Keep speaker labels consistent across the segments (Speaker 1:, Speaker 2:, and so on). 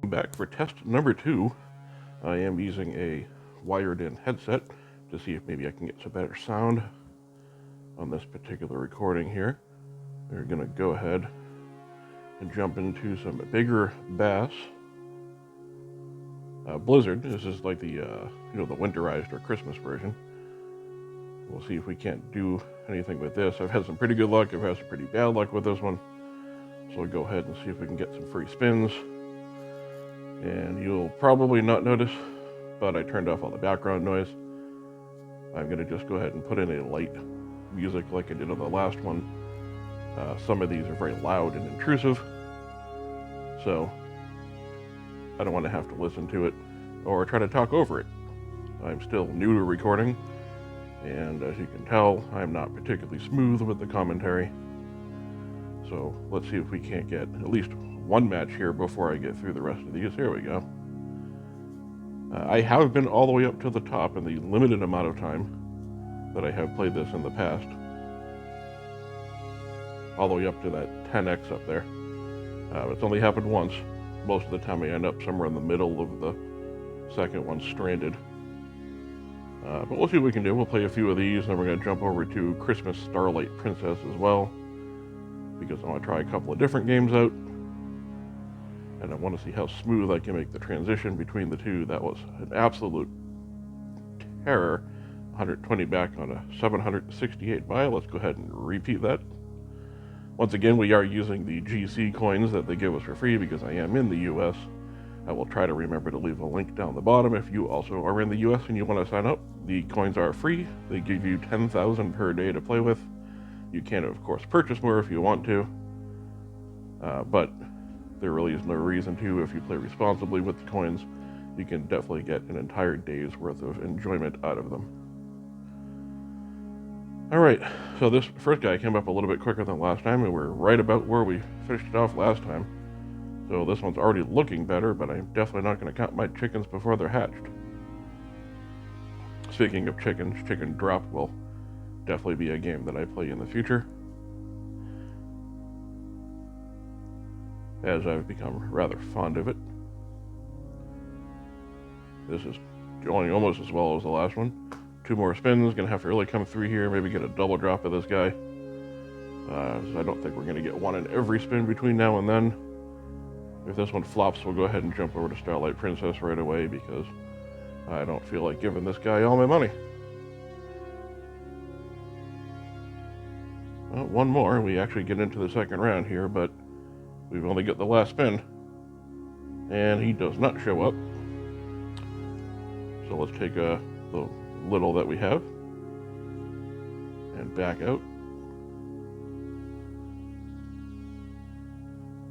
Speaker 1: Back for test number 2. I am using a wired-in headset to see if maybe I can get some better sound on this particular recording here. We're going to go ahead and jump into some bigger bass. Blizzard. This is like the the winterized or Christmas version. We'll see if we can't do anything with this. I've had some pretty good luck. I've had some pretty bad luck with this one. So we'll go ahead and see if we can get some free spins. And you'll probably not notice, but I turned off all the background noise. I'm going to just go ahead and put in a light music like I did on the last one. Some of these are very loud and intrusive, so I don't want to have to listen to it or try to talk over it. I'm still new to recording, and as you can tell, I'm not particularly smooth with the commentary. So let's see if we can't get at least one match here before I get through the rest of these. Here we go. I have been all the way up to the top in the limited amount of time that I have played this in the past. All the way up to that 10x up there. It's only happened once. Most of the time I end up somewhere in the middle of the second one, stranded. But we'll see what we can do. We'll play a few of these, and then we're going to jump over to Christmas Starlight Princess as well, because I want to try a couple of different games out. And I want to see how smooth I can make the transition between the two. That was an absolute terror. 120 back on a 768 buy. Let's go ahead and repeat that. Once again, we are using the GC coins that they give us for free because I am in the US. I will try to remember to leave a link down the bottom if you also are in the US and you want to sign up. The coins are free. They give you 10,000 per day to play with. You can, of course, purchase more if you want to. But there really is no reason to. If you play responsibly with the coins, you can definitely get an entire day's worth of enjoyment out of them. Alright, so this first guy came up a little bit quicker than last time, and we're right about where we finished it off last time. So this one's already looking better, but I'm definitely not going to count my chickens before they're hatched. Speaking of chickens, Chicken Drop will definitely be a game that I play in the future, as I've become rather fond of it. This is going almost as well as the last one. 2 more spins, gonna have to really come through here, maybe get a double drop of this guy. So I don't think we're gonna get one in every spin between now and then. If this one flops, we'll go ahead and jump over to Starlight Princess right away, because I don't feel like giving this guy all my money. Well, one more, we actually get into the second round here, but we've only got the last spin, and he does not show up. So let's take the little that we have and back out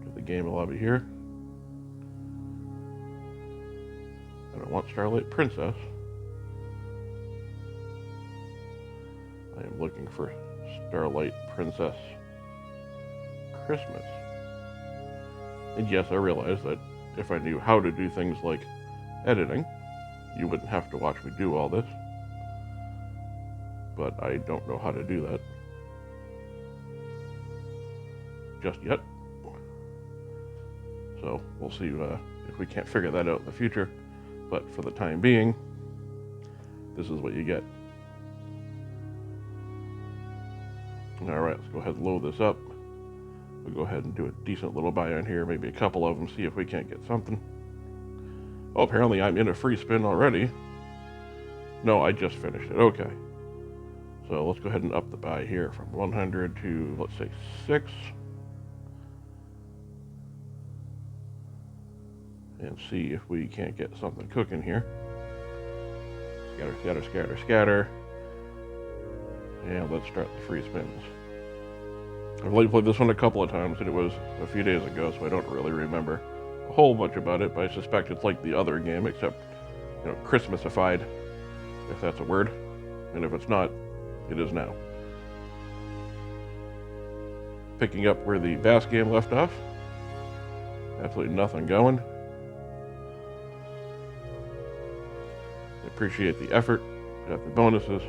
Speaker 1: to the game lobby here. I don't want Starlight Princess. I am looking for Starlight Princess Christmas. And yes, I realize that if I knew how to do things like editing, you wouldn't have to watch me do all this. But I don't know how to do that just yet. So we'll see if we can't figure that out in the future. But for the time being, this is what you get. Alright, let's go ahead and load this up. We'll go ahead and do a decent little buy on here, maybe a couple of them, see if we can't get something. Oh, apparently I'm in a free spin already. No, I just finished it. Okay. So let's go ahead and up the buy here from 100 to, let's say, 6. And see if we can't get something cooking here. Scatter, scatter, scatter, scatter. And let's start the free spins. I've only played this one a couple of times, and it was a few days ago, so I don't really remember a whole bunch about it, but I suspect it's like the other game, except, Christmasified, if that's a word. And if it's not, it is now. Picking up where the bass game left off. Absolutely nothing going. I appreciate the effort, got the bonuses,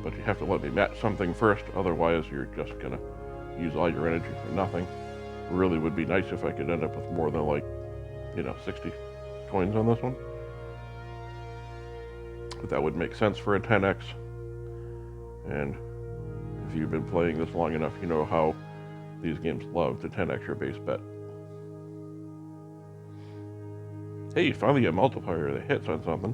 Speaker 1: but you have to let me match something first, otherwise you're just gonna use all your energy for nothing. It really would be nice if I could end up with more than like 60 coins on this one. But that would make sense for a 10x. And if you've been playing this long enough, you know how these games love to 10x your base bet. Hey, finally a multiplier that hits on something.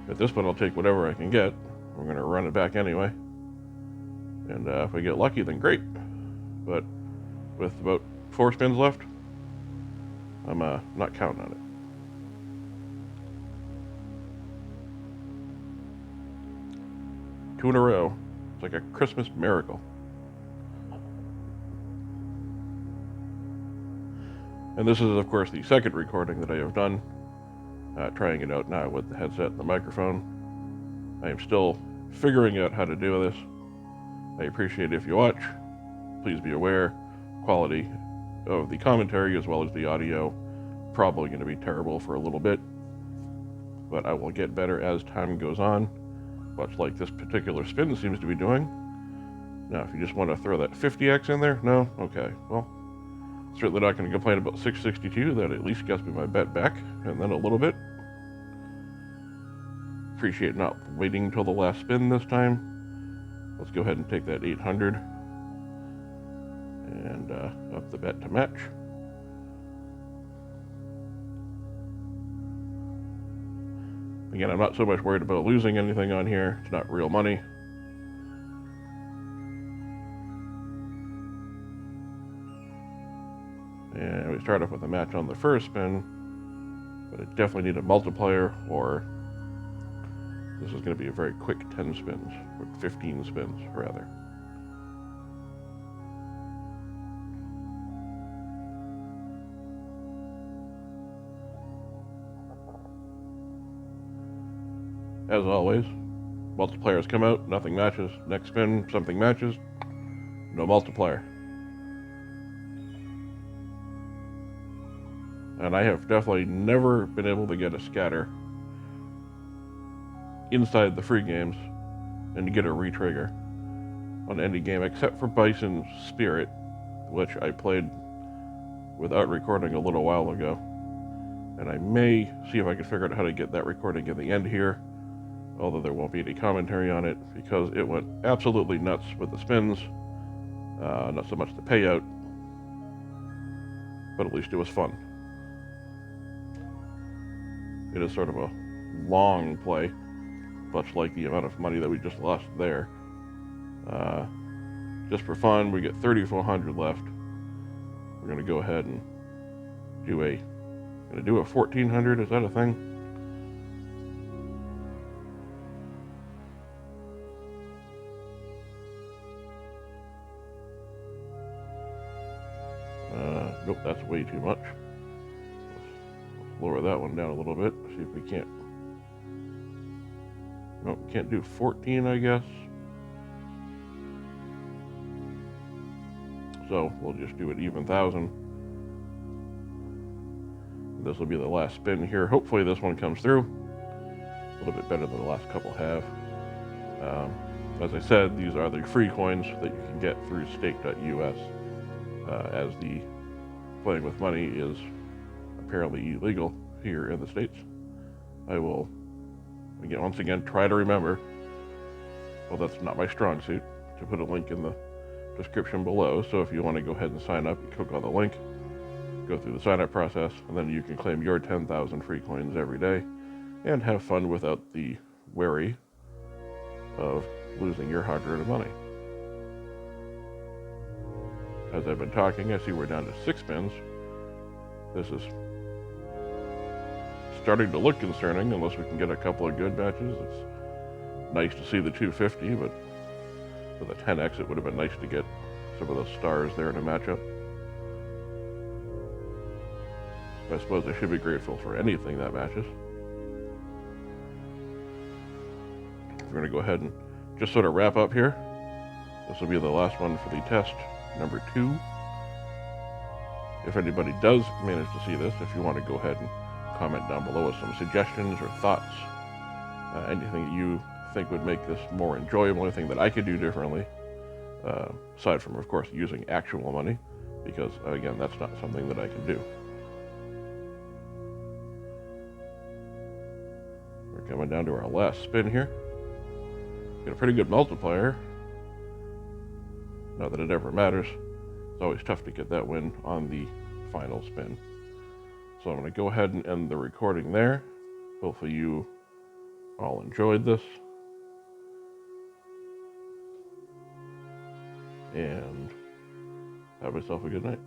Speaker 1: At this point, I'll take whatever I can get. We're going to run it back anyway. And if we get lucky, then great. But with about 4 spins left, I'm not counting on it. Two in a row. It's like a Christmas miracle. And this is, of course, the second recording that I have done. Trying it out now with the headset and the microphone. I am still figuring out how to do this. I appreciate it if you watch. Please be aware, quality of the commentary as well as the audio probably going to be terrible for a little bit, but I will get better as time goes on, much like this particular spin seems to be doing. Now, if you just want to throw that 50x in there, no? Okay, well, certainly not going to complain about 662. That at least gets me my bet back, and then a little bit. Appreciate not waiting till the last spin this time. Let's go ahead and take that 800 and up the bet to match. Again, I'm not so much worried about losing anything on here. It's not real money. And we start off with a match on the first spin, but I definitely need a multiplier, or this is going to be a very quick 10 spins, or 15 spins, rather. As always, multipliers come out, nothing matches. Next spin, something matches, no multiplier. And I have definitely never been able to get a scatter inside the free games and to get a retrigger on any game except for Bison Spirit, which I played without recording a little while ago. And I may see if I can figure out how to get that recording at the end here, although there won't be any commentary on it because it went absolutely nuts with the spins. Not so much the payout, but at least it was fun. It is sort of a long play, much like the amount of money that we just lost there. Just for fun, we get 3,400 left. We're going to go ahead and do a 1,400. Is that a thing? Nope, that's way too much. Let's lower that one down a little bit. See if we can't. Nope, can't do 14, I guess. So we'll just do it even 1,000. This will be the last spin here. Hopefully this one comes through. A little bit better than the last couple have. As I said, these are the free coins that you can get through stake.us, as the playing with money is apparently illegal here in the States. I will, once again, try to remember, well, that's not my strong suit, to put a link in the description below. So if you want to go ahead and sign up, you click on the link, go through the sign-up process, and then you can claim your 10,000 free coins every day and have fun without the worry of losing your hard-earned money. As I've been talking, I see we're down to 6 spins. This is starting to look concerning unless we can get a couple of good matches. It's nice to see the 250, but with a 10x it would have been nice to get some of those stars there in a matchup. I suppose I should be grateful for anything that matches. We're going to go ahead and just sort of wrap up here. This will be the last one for the test, number 2. If anybody does manage to see this, if you want to go ahead and comment down below with some suggestions or thoughts, anything that you think would make this more enjoyable, anything that I could do differently, aside from, of course, using actual money, because, again, that's not something that I can do. Coming down to our last spin here. Get a pretty good multiplier. Not that it ever matters. It's always tough to get that win on the final spin. So I'm going to go ahead and end the recording there. Hopefully you all enjoyed this. And have yourself a good night.